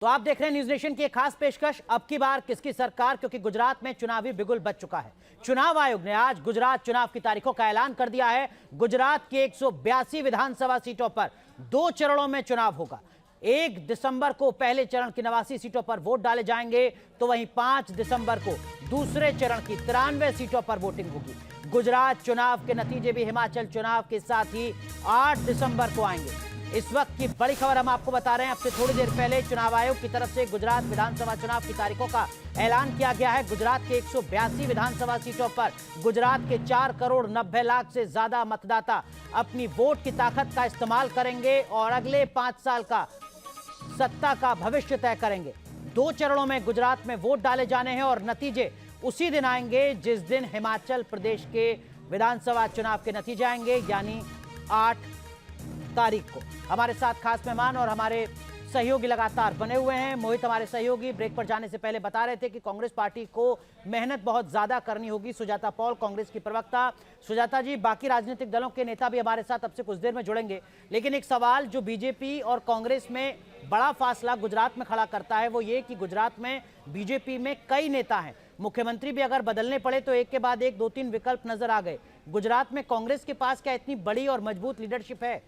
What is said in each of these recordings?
तो आप देख रहे हैं न्यूज नेशन की एक खास पेशकश, अब की बार किसकी सरकार, क्योंकि गुजरात में चुनावी बिगुल बज चुका है। चुनाव आयोग ने आज गुजरात चुनाव की तारीखों का ऐलान कर दिया है। गुजरात की 182 विधानसभा सीटों पर 2 चरणों में चुनाव होगा। 1 दिसंबर को पहले चरण की 89 सीटों पर वोट डाले जाएंगे, तो वहीं 5 दिसंबर को दूसरे चरण की 93 सीटों पर वोटिंग होगी। गुजरात चुनाव के नतीजे भी हिमाचल चुनाव के साथ ही 8 दिसंबर को आएंगे। इस वक्त की बड़ी खबर हम आपको बता रहे हैं। अब से थोड़ी देर पहले चुनाव आयोग की तरफ से गुजरात विधानसभा चुनाव की तारीखों का ऐलान किया गया है। गुजरात के 182 विधानसभा सीटों पर गुजरात के 4 करोड़ 90 लाख से ज्यादा मतदाता अपनी वोट की ताकत का इस्तेमाल करेंगे और अगले 5 साल का सत्ता का भविष्य तय करेंगे। 2 चरणों में गुजरात में वोट डाले जाने हैं और नतीजे उसी दिन आएंगे जिस दिन हिमाचल प्रदेश के विधानसभा चुनाव के नतीजे आएंगे, यानी 8 तारीख को। हमारे साथ खास मेहमान और हमारे सहयोगी लगातार बने हुए हैं। मोहित हमारे सहयोगी ब्रेक पर जाने से पहले बता रहे थे कि कांग्रेस पार्टी को मेहनत बहुत ज्यादा करनी होगी। सुजाता पॉल कांग्रेस की प्रवक्ता। सुजाता जी, बाकी राजनीतिक दलों के नेता भी हमारे साथ अब से कुछ देर में जुड़ेंगे, लेकिन एक सवाल जो बीजेपी और कांग्रेस में बड़ा फासला गुजरात में खड़ा करता है वो ये कि गुजरात में बीजेपी में कई नेता हैं। मुख्यमंत्री भी अगर बदलने पड़े तो एक के बाद एक 2-3 विकल्प नजर आ गए। गुजरात में कांग्रेस के पास क्या इतनी बड़ी और मजबूत लीडरशिप है?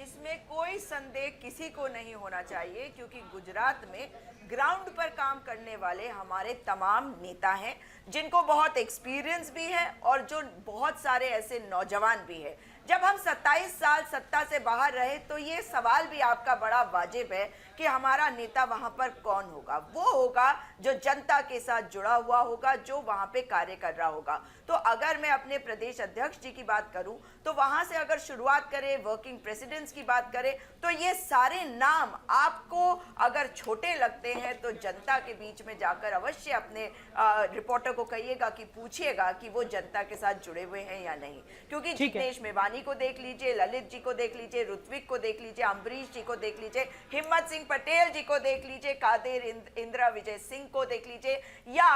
इसमें कोई संदेह किसी को नहीं होना चाहिए, क्योंकि गुजरात में ग्राउंड पर काम करने वाले हमारे तमाम नेता हैं जिनको बहुत एक्सपीरियंस भी है और जो बहुत सारे ऐसे नौजवान भी है। जब हम 27 साल सत्ता से बाहर रहे तो ये सवाल भी आपका बड़ा वाजिब है कि हमारा नेता वहां पर कौन होगा। वो होगा जो जनता के साथ जुड़ा हुआ होगा, जो वहां पे कार्य कर रहा होगा। तो अगर मैं अपने प्रदेश अध्यक्ष जी की बात करूं तो वहां से अगर शुरुआत करें, वर्किंग प्रेसिडेंट्स की बात करें, तो ये सारे नाम आपको अगर छोटे लगते हैं तो जनता के बीच में जाकर अवश्य अपने रिपोर्टर को कहिएगा कि पूछिएगा कि वो जनता के साथ जुड़े हुए हैं या नहीं। क्योंकि जिग्नेश मेवानी को देख लीजिए, ललित जी को देख लीजिए, ऋत्विक को देख लीजिए, अम्बरीश जी को देख लीजिए, हिम्मत सिंह पटेल जी को देख लीजिए, कादिर इंदिरा विजय सिंह को देख लीजिए, या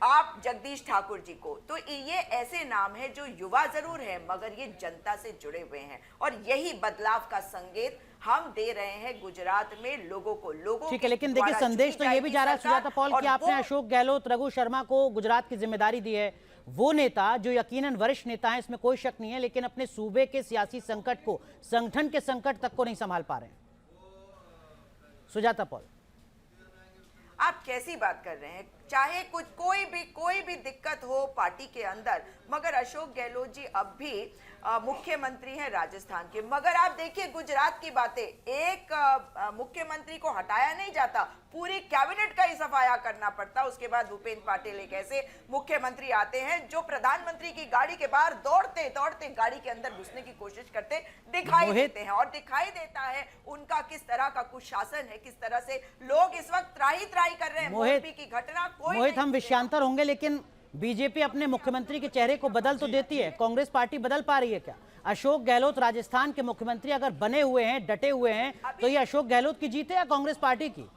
आप जगदीश ठाकुर जी को। तो ये ऐसे नाम हैं जो युवा जरूर है मगर ये जनता से जुड़े हुए हैं, और यही बदलाव का संकेत हम दे रहे हैं गुजरात में लोगों को। ठीक है, लेकिन देखिए संदेश तो ये भी जा रहा है सुजाता पॉल कि आपने अशोक गहलोत, रघु शर्मा को गुजरात की जिम्मेदारी दी है। वो नेता जो यकीनन वरिष्ठ नेता हैं, इसमें कोई शक नहीं है, लेकिन अपने सूबे के सियासी संकट को, संगठन के संकट तक को नहीं संभाल पा रहे हैं। सुजाता पॉल, आप कैसी बात कर रहे हैं? चाहे कोई भी दिक्कत हो पार्टी के अंदर, मगर अशोक गहलोत जी अब भी मुख्यमंत्री हैं राजस्थान के। मगर आप देखिए गुजरात की बातें, एक मुख्यमंत्री को हटाया नहीं जाता, पूरी कैबिनेट का ही सफाया करना पड़ता। उसके बाद भूपेंद्र पाटिल एक ऐसे मुख्यमंत्री आते हैं जो प्रधानमंत्री की गाड़ी के बाहर दौड़ते दौड़ते गाड़ी के अंदर घुसने की कोशिश करते दिखाई देते हैं, और दिखाई देता है उनका किस तरह का कुशासन है, किस तरह से लोग इस वक्त त्राही कर रहे हैं। मोदी की घटना मोहित, हम विषयांतर होंगे, लेकिन बीजेपी अपने मुख्यमंत्री के चेहरे को बदल तो देती है, कांग्रेस पार्टी बदल पा रही है क्या? अशोक गहलोत राजस्थान के मुख्यमंत्री अगर बने हुए हैं, डटे हुए हैं, तो ये अशोक गहलोत की जीत है या कांग्रेस पार्टी की?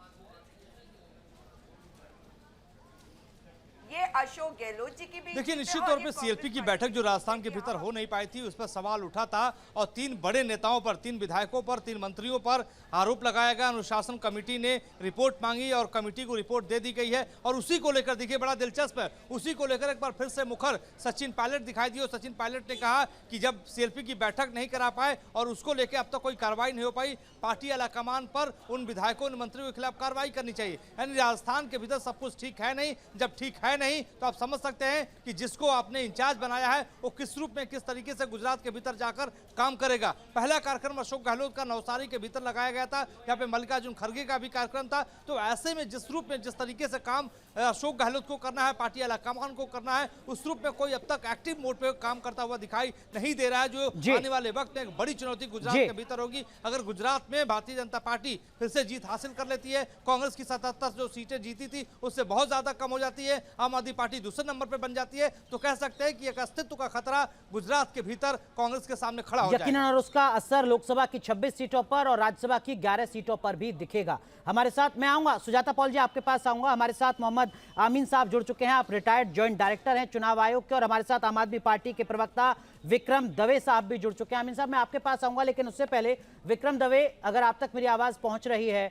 ये अशोक गहलोत जी की भी। देखिए, निश्चित तौर पे सीएलपी की बैठक जो राजस्थान के भीतर हो नहीं पाई थी, उस पर सवाल उठा था और 3 बड़े नेताओं पर, 3 विधायकों पर, 3 मंत्रियों पर आरोप लगाया गया। अनुशासन कमेटी ने रिपोर्ट मांगी और कमेटी को रिपोर्ट दे दी गई है, और उसी को लेकर देखिए बड़ा दिलचस्प है, उसी को लेकर एक बार फिर से मुखर सचिन पायलट दिखाई दिए। सचिन पायलट ने कहा कि जब सीएलपी की बैठक नहीं करा पाए और उसको लेकर अब तक कोई कार्रवाई नहीं हो पाई, पार्टी आलाकमान पर उन विधायकों और मंत्रियों के खिलाफ कार्रवाई करनी चाहिए। यानी राजस्थान के भीतर सब कुछ ठीक है नहीं। जब ठीक है नहीं तो आप समझ सकते हैं कि जिसको आपने इंचार्ज बनाया है वो किस रूप में, किस तरीके से गुजरात के भीतर जाकर काम करेगा। पहला कार्यक्रम अशोक गहलोत का नवसारी के भीतर लगाया गया था, यहाँ पे मल्लिकार्जुन खड़गे का भी कार्यक्रम था। तो ऐसे में जिस रूप में, जिस तरीके से काम अशोक गहलोत को करना है, पार्टी आलाकमान को करना है, उस रूप में कोई अब तक एक्टिव मोड पे काम करता हुआ दिखाई नहीं दे रहा है, जो आने वाले वक्त में एक बड़ी चुनौती गुजरात के भीतर होगी। अगर गुजरात में भारतीय जनता पार्टी फिर से जीत हासिल कर लेती है, कांग्रेस की 77 जो सीटें जीती थी उससे बहुत ज्यादा कम हो जाती है, आम आदमी समाजवादी पार्टी दूसरे नंबर पर बन जाती है तो कह सकते हैं कि एक अस्तित्व का खतरा गुजरात के भीतर कांग्रेस के सामने खड़ा हो यकीनन, और उसका असर लोकसभा की 26 सीटों पर और राज्यसभा की 11 सीटों पर भी दिखेगा। हमारे साथ मैं आऊंगा, सुजाता पॉल जी आपके पास आऊंगा। हमारे साथ मोहम्मद आमीन साहब जुड़ चुके हैं, आप रिटायर्ड ज्वाइंट डायरेक्टर हैं चुनाव आयोग के, और हमारे साथ आम आदमी पार्टी के प्रवक्ता विक्रम दवे साहब भी जुड़ चुके हैं। आमीन साहब, मैं आपके पास आऊंगा, लेकिन उससे पहले विक्रम दवे, अगर आप तक मेरी आवाज पहुंच रही है,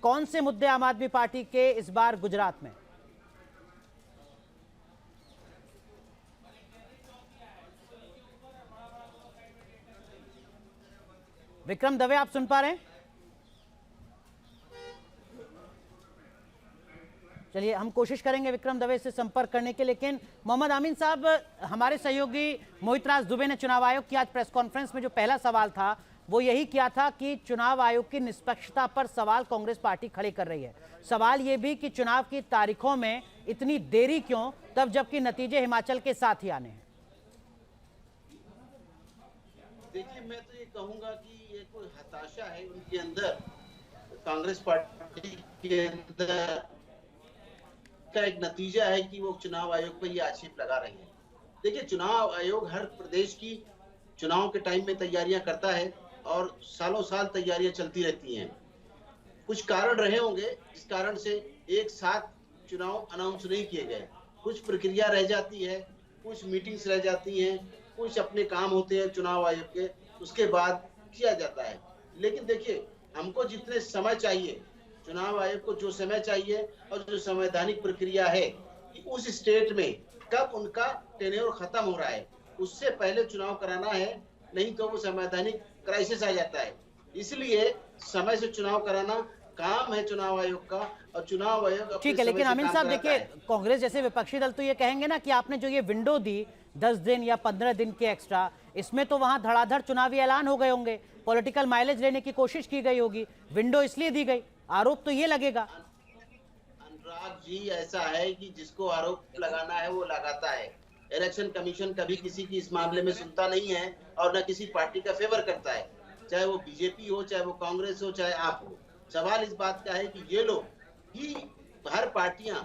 कौन से मुद्दे आम आदमी पार्टी के इस बार गुजरात में? विक्रम दवे, आप सुन पा रहे हैं? चलिए, हम कोशिश करेंगे विक्रम दवे से संपर्क करने के। लेकिन मोहम्मद आमीन साहब, हमारे सहयोगी मोहितराज दुबे ने चुनाव आयोग की आज प्रेस कॉन्फ्रेंस में जो पहला सवाल था वो यही किया था कि चुनाव आयोग की निष्पक्षता पर सवाल कांग्रेस पार्टी खड़े कर रही है। सवाल ये भी कि चुनाव की तारीखों में इतनी देरी क्यों, तब जबकि नतीजे हिमाचल के साथ ही आने हैं। देखिए, मैं तो ये कहूंगा कि ये कोई हताशा है उनके अंदर, कांग्रेस पार्टी के अंदर का एक नतीजा है कि वो चुनाव आयोग पर ये आक्षेप लगा रही है। देखिए, चुनाव आयोग हर प्रदेश की चुनाव के टाइम में तैयारियां करता है और सालों साल तैयारियां चलती रहती हैं। कुछ कारण रहे होंगे जिस कारण से एक साथ चुनाव अनाउंस नहीं किए गए, कुछ प्रक्रिया रह जाती है, कुछ मीटिंग्स रह जाती हैं, कुछ अपने काम होते हैं चुनाव आयोग के, उसके बाद किया जाता है। लेकिन देखिए, हमको जितने समय चाहिए, चुनाव आयोग को जो समय चाहिए और जो संवैधानिक प्रक्रिया है कि उस स्टेट में कब उनका टेन्योर खत्म हो रहा है, उससे पहले चुनाव कराना है, नहीं तो वो संवैधानिक क्राइसिस आ जाता है। इसलिए समय से चुनाव कराना काम है चुनाव आयोग का, और चुनाव आयोग ठीक है। लेकिन आमीन साहब, देखिए, कांग्रेस जैसे विपक्षी दल तो ये कहेंगे ना कि आपने जो ये विंडो दी 10 दिन या 15 दिन के एक्स्ट्रा, इसमें तो वहां धड़ाधड़ चुनावी ऐलान हो गए होंगे, पॉलिटिकल माइलेज लेने की कोशिश की गई होगी, विंडो इसलिए दी गई, आरोप तो ये लगेगा। अनुराग जी, ऐसा है कि जिसको आरोप लगाना है वो लगाता है। इलेक्शन कमीशन कभी किसी की इस मामले में सुनता नहीं है और न किसी पार्टी का फेवर करता है, चाहे वो बीजेपी हो, चाहे वो कांग्रेस हो, चाहे आप हो। सवाल इस बात का है कि ये लोग ही, हर पार्टियां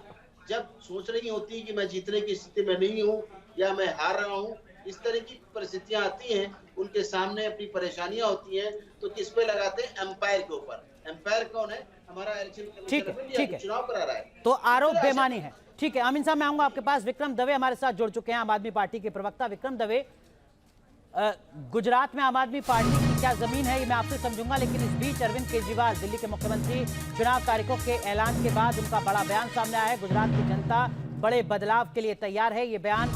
जब सोच रही होती है कि मैं जीतने की स्थिति में नहीं हूं या मैं हार रहा हूं, इस तरह की परिस्थितियां आती हैं, उनके सामने अपनी परेशानियां होती हैं, तो किस पे लगाते हैं? एम्पायर के ऊपर। एम्पायर कौन है? हमारा इलेक्शन कमीशन चुनाव करा रहा है, तो आरोप बेमानी है। ठीक है आमीन साहब, मैं आऊंगा आपके पास। विक्रम दवे हमारे साथ जुड़ चुके हैं, आम आदमी पार्टी के प्रवक्ता। विक्रम दवे, गुजरात में आम आदमी पार्टी की क्या जमीन है ये मैं आपसे समझूंगा, लेकिन इस बीच अरविंद केजरीवाल, दिल्ली के मुख्यमंत्री, चुनाव तारीखों के ऐलान के बाद उनका बड़ा बयान सामने आया है। गुजरात की जनता बड़े बदलाव के लिए तैयार है, ये बयान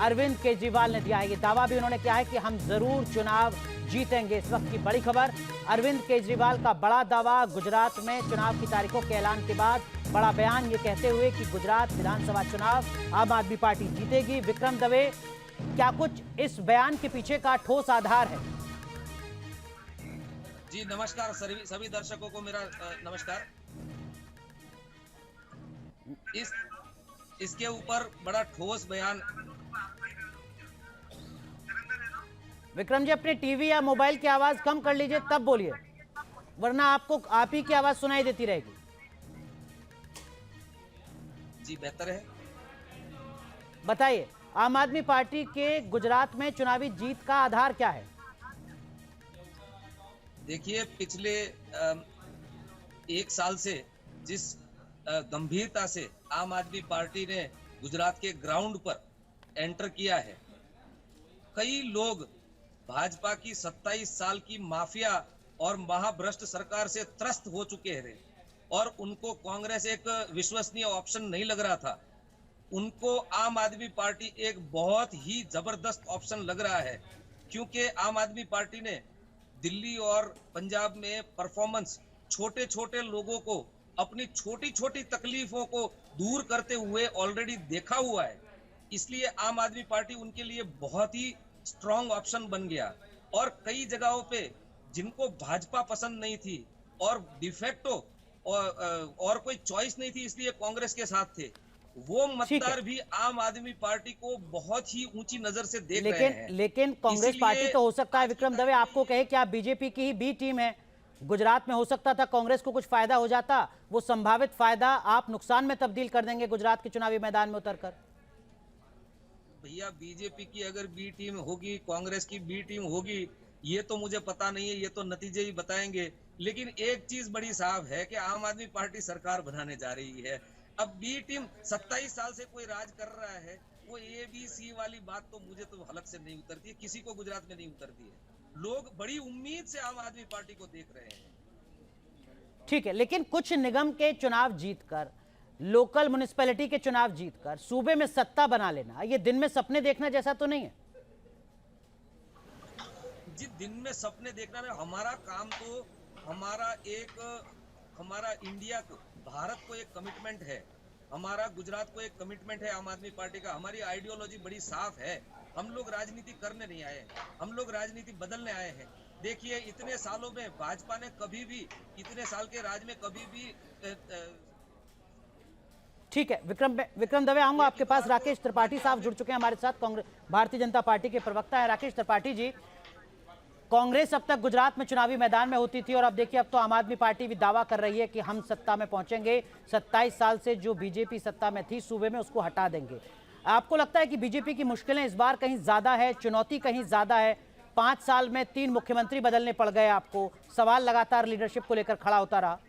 अरविंद केजरीवाल ने दिया है। ये दावा भी उन्होंने किया है कि हम जरूर चुनाव जीतेंगे। इस वक्त की बड़ी खबर, अरविंद केजरीवाल का बड़ा दावा गुजरात में चुनाव की तारीखों के ऐलान के बाद, बड़ा बयान ये कहते हुए कि गुजरात विधानसभा चुनाव आम आदमी पार्टी जीतेगी। विक्रम दवे, क्या कुछ इस बयान के पीछे का ठोस आधार है? जी नमस्कार, सभी दर्शकों को मेरा नमस्कार। इसके ऊपर बड़ा ठोस बयान। विक्रम जी, अपने टीवी या मोबाइल की आवाज कम कर लीजिए, तब बोलिए, वरना आपको आप ही की आवाज सुनाई देती रहेगी। जी बेहतर है। बताइए, आम आदमी पार्टी के गुजरात में चुनावी जीत का आधार क्या है? देखिए, पिछले 1 साल से जिस गंभीरता से आम आदमी पार्टी ने गुजरात के ग्राउंड पर एंटर किया है, कई लोग भाजपा की 27 साल की माफिया और महाभ्रष्ट सरकार से त्रस्त हो चुके हैं और उनको कांग्रेस एक विश्वसनीय ऑप्शन नहीं लग रहा था। उनको आम आदमी पार्टी एक बहुत ही जबरदस्त ऑप्शन लग रहा है, क्योंकि आम आदमी पार्टी ने दिल्ली और पंजाब में परफॉर्मेंस, छोटे छोटे लोगों को अपनी छोटी छोटी तकलीफों को दूर करते हुए ऑलरेडी देखा हुआ है। इसलिए आम आदमी पार्टी उनके लिए बहुत ही स्ट्रॉन्ग ऑप्शन बन गया। और कई जगहों पे जिनको भाजपा पसंद नहीं थी और डिफेक्टो और कोई चॉइस नहीं थी, इसलिए कांग्रेस के साथ थे, वो मतदार भी आम आदमी पार्टी को बहुत ही ऊंची नजर से देख रहे हैं। लेकिन कांग्रेस पार्टी तो हो सकता है विक्रम दवे आपको कहे कि आप बीजेपी की ही बी टीम है, गुजरात में हो सकता था कांग्रेस को कुछ फायदा हो जाता, वो संभावित फायदा आप नुकसान में तब्दील कर देंगे गुजरात के चुनावी मैदान में उतरकर। भैया बीजेपी की अगर बी टीम होगी, कांग्रेस की बी टीम होगी, ये तो मुझे पता नहीं है, ये तो नतीजे ही बताएंगे। लेकिन एक चीज बड़ी साफ है कि आम आदमी पार्टी सरकार बनाने जा रही है। अब बी टीम 27 साल से कोई राज कर रहा है, वो ABC वाली बात तो मुझे तो हलक से नहीं उतरती है, किसी को गुजरात में नहीं उतरती है। लोग बड़ी उम्मीद से आम आदमी पार्टी को देख रहे हैं। ठीक है, लेकिन कुछ निगम के चुनाव जीतकर, लोकल म्युनिसिपैलिटी के चुनाव जीतकर सूबे में सत्ता बना लेना, ये दिन में सपने देखना जैसा तो नहीं है? जी, दिन में सपने देखना में हमारा काम तो हमारा इंडिया को, भारत को एक कमिटमेंट है, हमारा गुजरात को एक कमिटमेंट है आम आदमी पार्टी का। हमारी आइडियोलॉजी बड़ी साफ है। हम लोग राजनीति करने नहीं आए, हम लोग राजनीति बदलने आए हैं। देखिए, इतने सालों में भाजपा ने कभी भी, इतने साल के राज में कभी भी ठीक है, विक्रम दवे आऊंगा आपके पास। राकेश त्रिपाठी साहब जुड़ चुके हैं हमारे साथ, कांग्रेस भारतीय जनता पार्टी के प्रवक्ता है। राकेश त्रिपाठी जी, कांग्रेस अब तक गुजरात में चुनावी मैदान में होती थी और अब देखिए अब तो आम आदमी पार्टी भी दावा कर रही है कि हम सत्ता में पहुंचेंगे, 27 साल से जो बीजेपी सत्ता में थी सूबे में, उसको हटा देंगे। आपको लगता है कि बीजेपी की मुश्किलें इस बार कहीं ज्यादा है, चुनौती कहीं ज्यादा है? 5 साल में 3 मुख्यमंत्री बदलने पड़ गए आपको, सवाल लगातार लीडरशिप को लेकर खड़ा होता रहा।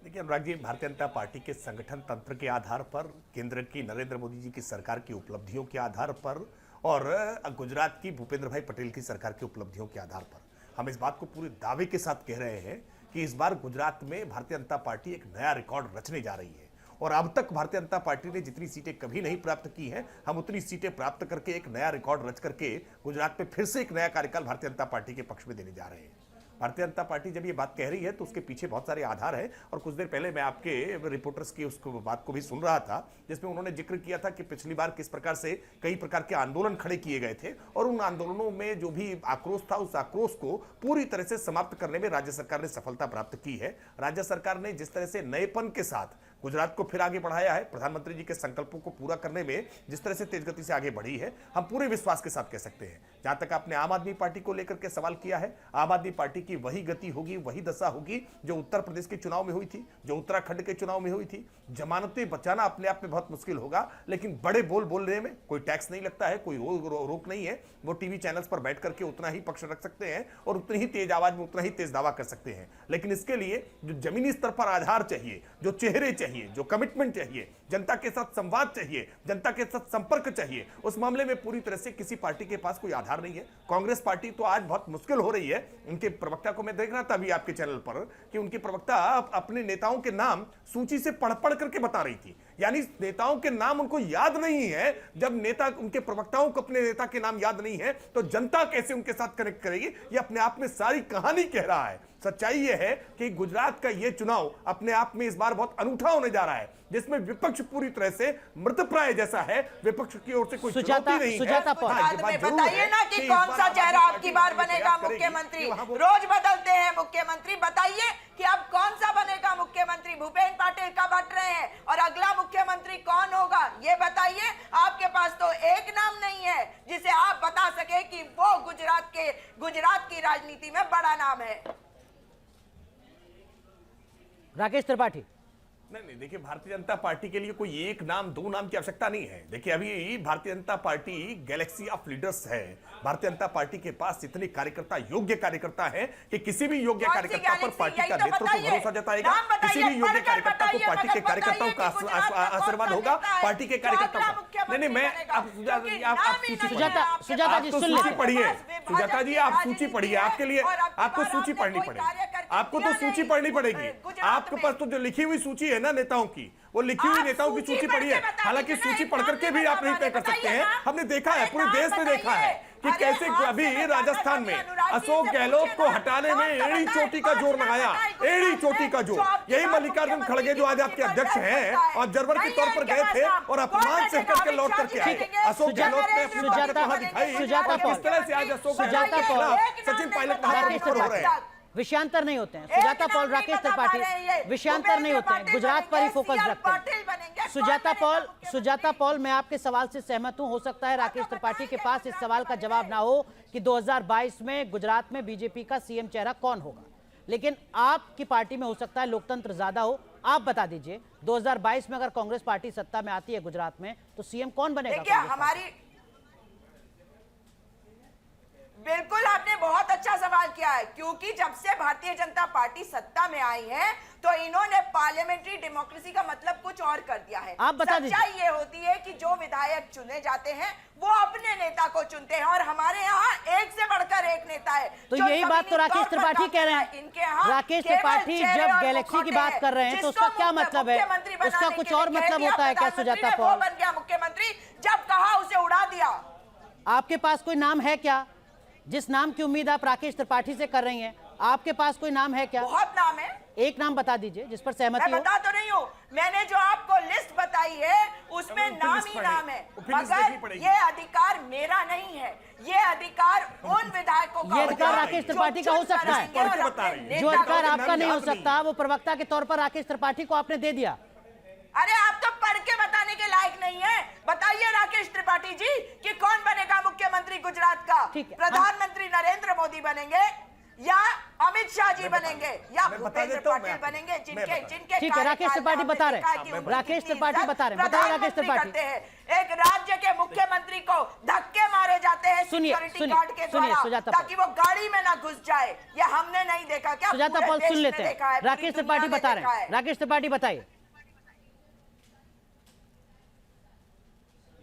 देखिए अनुराग जी, भारतीय जनता पार्टी के संगठन तंत्र के आधार पर, केंद्र की नरेंद्र मोदी जी की सरकार की उपलब्धियों के आधार पर और गुजरात की भूपेंद्र भाई पटेल की सरकार की उपलब्धियों के आधार पर हम इस बात को पूरे दावे के साथ कह रहे हैं कि इस बार गुजरात में भारतीय जनता पार्टी एक नया रिकॉर्ड रचने जा रही है। और अब तक भारतीय जनता पार्टी ने जितनी सीटें कभी नहीं प्राप्त की हैं, हम उतनी सीटें प्राप्त करके एक नया रिकॉर्ड रच करके गुजरात में फिर से एक नया कार्यकाल भारतीय जनता पार्टी के पक्ष में देने जा रहे हैं। भारतीय जनता पार्टी जब ये बात कह रही है तो उसके पीछे बहुत सारे आधार हैं। और कुछ देर पहले मैं आपके रिपोर्टर्स की उसको बात को भी सुन रहा था, जिसमें उन्होंने जिक्र किया था कि पिछली बार किस प्रकार से कई प्रकार के आंदोलन खड़े किए गए थे और उन आंदोलनों में जो भी आक्रोश था, उस आक्रोश को पूरी तरह से समाप्त करने में राज्य सरकार ने सफलता प्राप्त की है। राज्य सरकार ने जिस तरह से नएपन के साथ गुजरात को फिर आगे बढ़ाया है, प्रधानमंत्री जी के संकल्पों को पूरा करने में जिस तरह से तेज गति से आगे बढ़ी है, हम पूरे विश्वास के साथ कह सकते हैं। जहां तक आपने आम आदमी पार्टी को लेकर के सवाल किया है, आम आदमी पार्टी की वही गति होगी, वही दशा होगी जो उत्तर प्रदेश के चुनाव में हुई थी, जो उत्तराखंड के चुनाव में हुई थी। जमानतें बचाना अपने आप में बहुत मुश्किल होगा, लेकिन बड़े बोल बोलने में कोई टैक्स नहीं लगता है, कोई रोक नहीं है। वो टीवी चैनल्स पर बैठ करके उतना ही पक्ष रख सकते हैं और उतनी ही तेज आवाज में उतना ही तेज दावा कर सकते हैं। लेकिन इसके लिए जो जमीनी स्तर पर आधार चाहिए, जो चेहरे चाहिए, जो कमिटमेंट चाहिए, जनता के साथ संवाद चाहिए, जनता के साथ संपर्क चाहिए, उस मामले में पूरी तरह से किसी पार्टी के पास कोई आधार नहीं है। कांग्रेस पार्टी तो आज बहुत मुश्किल हो रही है। उनके प्रवक्ता को मैं देख रहा था अभी आपके चैनल पर कि उनके प्रवक्ता अपने नेताओं के नाम सूची से पढ़ करके बता रही थी, यानी नेताओं के नाम उनको याद नहीं है। जब नेता, उनके प्रवक्ताओं को अपने नेता के नाम याद नहीं है तो जनता कैसे उनके साथ कनेक्ट करेगी? ये अपने आप में सारी कहानी कह रहा है। सच्चाई ये है कि गुजरात का ये चुनाव अपने आप में इस बार बहुत अनूठा होने जा रहा है, जिसमें विपक्ष पूरी तरह से मृतप्राय जैसा है। विपक्ष की ओर से कोई चुनौती नहीं है। बताइए ना कि कौन सा चेहरा आपकी बार बनेगा मुख्यमंत्री? रोज बदलते हैं मुख्यमंत्री, बताइए कि अब कौन सा बनेगा मुख्यमंत्री? भूपेंद्र पटेल का बट रहे हैं और अगला मुख्यमंत्री कौन होगा ये बताइए। आपके पास तो एक नाम नहीं है जिसे आप बता सके कि वो गुजरात की राजनीति में बड़ा नाम है। राकेश त्रिपाठी, नहीं, देखिए भारतीय जनता पार्टी के लिए कोई एक नाम, दो नाम की आवश्यकता नहीं है। देखिए अभी Bharatiya Janata party Galaxy of leaders है। भारतीय जनता पार्टी के पास इतने कार्यकर्ता, योग्य कार्यकर्ता हैं कि किसी भी योग्य कार्यकर्ता पर पार्टी का नेतृत्व भरोसा जताएगा। किसी भी योग्य कार्यकर्ता को पार्टी के कार्यकर्ताओं का आशीर्वाद होगा, पार्टी के कार्यकर्ताओं का। नहीं, मैं सुजाता जी सुन सूची पढ़िए, सुजाता जी आप सूची पढ़िए। आपके लिए आपको सूची पढ़नी पड़ेगी, आपको तो सूची पढ़नी पड़ेगी। आपके पास तो जो लिखी हुई सूची है ना नेताओं की, वो लिखी हुई नेताओं की सूची पढ़ी है। हालांकि सूची पढ़ करके भी आप नहीं तय कर सकते हैं। हमने देखा है, पूरे देश ने देखा है कि कैसे अभी राजस्थान में अशोक गहलोत को हटाने में एड़ी चोटी का जोर लगाया, एड़ी चोटी का जोर। यही मल्लिकार्जुन खड़गे जो आज आपके अध्यक्ष हैं, ऑब्जर्वर के तौर पर गए थे और अपमान से करके लौट करके आए। अशोक गहलोत ने अपनी ताकत दिखाई। किस तरह से आज अशोक गहलोत के खिलाफ सचिन पायलट महापौर हो रहे हैं। विषयांतर नहीं होते हैं। सुजाता पॉल, राकेश त्रिपाठी विषयांतर नहीं होते हैं, गुजरात पर ही फोकस रखते हैं। सुजाता पॉल, मैं आपके सवाल से सहमत हूं। हो सकता है राकेश त्रिपाठी के पास इस सवाल का जवाब ना हो कि 2022 में गुजरात में बीजेपी का सीएम चेहरा कौन होगा, लेकिन आपकी पार्टी में हो सकता है लोकतंत्र ज्यादा हो। आप बता दीजिए 2022 में अगर कांग्रेस पार्टी सत्ता में आती है गुजरात में तो सीएम कौन बनेगा? देखिए, हमारी बिल्कुल आपने बहुत अच्छा सवाल किया है, क्योंकि जब से भारतीय जनता पार्टी सत्ता में आई है तो इन्होंने पार्लियामेंट्री डेमोक्रेसी का मतलब कुछ और कर दिया है। आप बता दीजिए। सच्चाई ये होती है कि जो विधायक चुने जाते हैं वो अपने नेता को चुनते हैं, और हमारे यहाँ एक से बढ़कर एक नेता है। तो यही बात तो राकेश त्रिपाठी कह रहे हैं। इनके यहाँ राकेश त्रिपाठी जब गैलेक्सी की बात कर रहे हैं तो उसका क्या मतलब है? उसका कुछ और मतलब होता है क्या सुजाता पॉल? बन गया मुख्यमंत्री, जब कहा उसे उड़ा दिया। आपके पास कोई नाम है क्या जिस नाम की उम्मीद आप राकेश त्रिपाठी से कर रही हैं? आपके पास कोई नाम है क्या? बहुत नाम है। एक नाम बता दीजिए जिस पर सहमति मैं हो। बता तो नहीं हूँ, मैंने जो आपको लिस्ट बताई है उसमें नाम ही नाम है, मगर ये अधिकार मेरा नहीं है। ये अधिकार उन विधायकों का, ये अधिकार राकेश त्रिपाठी का हो सकता है। जो अधिकार आपका नहीं हो सकता वो प्रवक्ता के तौर पर राकेश त्रिपाठी को आपने दे दिया। अरे आप तो पढ़ के बताने के लायक नहीं है। बताइए राकेश त्रिपाठी जी कि कौन बनेगा मुख्यमंत्री गुजरात का? ठीक है। प्रधानमंत्री नरेंद्र मोदी बनेंगे या अमित शाह जी बनेंगे या भूपेंद्र पटेल बनेंगे? जिनके ठीक है, राकेश त्रिपाठी बता रहे हैं। राकेश त्रिपाठी बता रहे हैं, बताइए राकेश त्रिपाठी। एक राज्य के मुख्यमंत्री को धक्के मारे जाते हैं सिक्योरिटी गार्ड के द्वारा ताकि वो गाड़ी में ना घुस जाए। ये हमने नहीं देखा क्या? सुजाता पॉल सुन लेते हैं, राकेश त्रिपाठी बता रहे हैं। राकेश त्रिपाठी बताइए।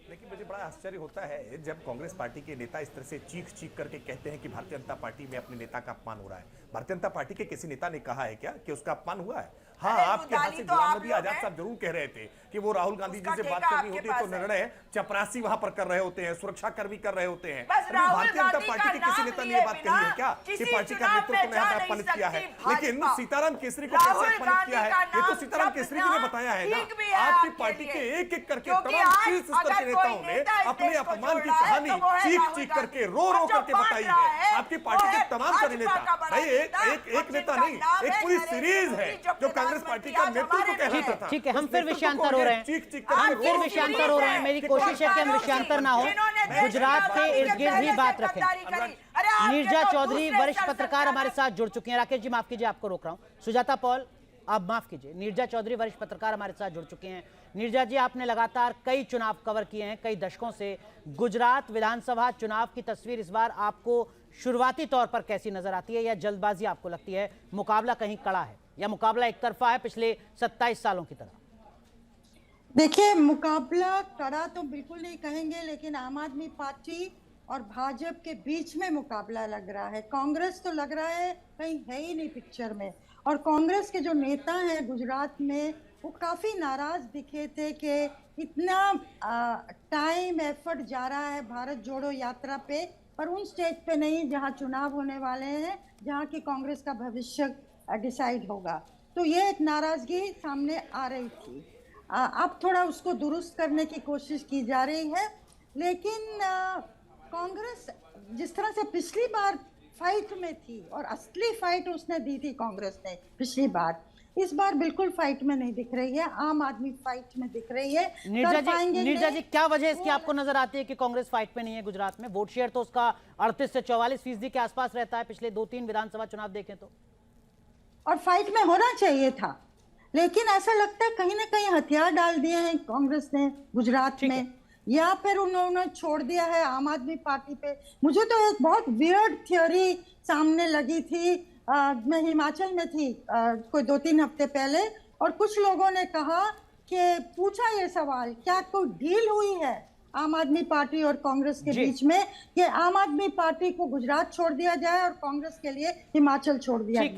लेकिन मुझे बड़ा आश्चर्य होता है जब कांग्रेस पार्टी के नेता इस तरह से चीख चीख करके कहते हैं कि भारतीय जनता पार्टी में अपने नेता का अपमान हो रहा है। भारतीय जनता पार्टी के किसी नेता ने कहा है क्या कि उसका अपमान हुआ है? हाँ, आपके हाथ से गुलाम नबी आजाद साहब जरूर कह रहे थे कि वो राहुल गांधी जी से बात करनी होती है तो निर्णय चपरासी वहां पर कर रहे होते हैं, सुरक्षा कर्मी कर रहे होते हैं। भारतीय जनता पार्टी के किसी नेता ने यह बात कही है क्या कि पार्टी का नेतृत्व ने यहाँ पे अपमानित किया है? लेकिन सीताराम केसरी को कैसे अपमानित किया है ये तो सीताराम केसरी जी ने बताया है ना। आपकी पार्टी के एक एक करके तमाम शीर्ष स्तर के नेताओं ने अपने अपमान की कहानी चीख चीख करके रो रो करके बताई है। आपकी पार्टी के तमाम सारे नेता, भाई एक नेता नहीं, एक पूरी सीरीज है जो कांग्रेस पार्टी का नेतृत्व कह रहा था। ठीक है, हम फिर विषयांतर हो रहे हैं। हम फिर विषयांतर हो रहे हैं। मेरी कोशिश है कि हम विषयांतर ना हो, गुजरात के इर्द गिर्द ही बात रखें। नीरजा चौधरी वरिष्ठ पत्रकार हमारे साथ जुड़ चुके हैं। राकेश जी माफ कीजिए, आपको रोक रहा हूं। सुजाता पॉल आप माफ कीजिए। नीरजा चौधरी वरिष्ठ पत्रकार हमारे साथ जुड़ चुके हैं। नीरजा जी, आपने लगातार कई चुनाव कवर किए हैं कई दशकों से। गुजरात विधानसभा चुनाव की तस्वीर इस बार आपको शुरुआती तौर पर कैसी नजर आती है, या जल्दबाजी आपको लगती है? मुकाबला कहीं कड़ा है या मुकाबला एक तरफा है पिछले 27 सालों की तरह? देखिए, मुकाबला कड़ा तो बिल्कुल नहीं कहेंगे, लेकिन आम आदमी पार्टी और भाजपा के बीच में मुकाबला लग रहा है। कांग्रेस तो लग रहा है कहीं है ही नहीं पिक्चर में। और कांग्रेस के जो नेता हैं गुजरात में वो काफ़ी नाराज दिखे थे कि इतना टाइम एफर्ट जा रहा है भारत जोड़ो यात्रा पे, पर उन स्टेज पे नहीं जहां चुनाव होने वाले हैं, जहां की कांग्रेस का भविष्य डिसाइड होगा। तो ये एक नाराजगी सामने आ रही थी। अब थोड़ा उसको दुरुस्त करने की कोशिश की जा रही है, लेकिन कांग्रेस जिस तरह से पिछली बार फाइट में थी और असली फाइट उसने दी थी कांग्रेस ने पिछली बार, इस बार बिल्कुल फाइट में नहीं दिख रही है। आम आदमी फाइट में दिख रही है। नीरजा जी, क्या वजह इसकी आपको नजर आती है कि कांग्रेस फाइट में नहीं है गुजरात में? वोट शेयर तो उसका 38 से 44% के आसपास रहता है पिछले 2-3 विधानसभा चुनाव देखें तो। और फाइट में होना चाहिए था, लेकिन ऐसा लगता है कहीं ना कहीं हथियार डाल दिए हैं कांग्रेस ने गुजरात में, या फिर उन्होंने छोड़ दिया है आम आदमी पार्टी पे। मुझे तो एक बहुत वियर्ड थ्योरी सामने लगी थी। मैं हिमाचल में थी कोई 2-3 हफ्ते पहले, और कुछ लोगों ने कहा कि पूछा ये सवाल, क्या कोई डील हुई है आम आदमी पार्टी और कांग्रेस के बीच में कि आम आदमी पार्टी को गुजरात छोड़ दिया जाए और कांग्रेस के लिए हिमाचल छोड़ दिया जाए?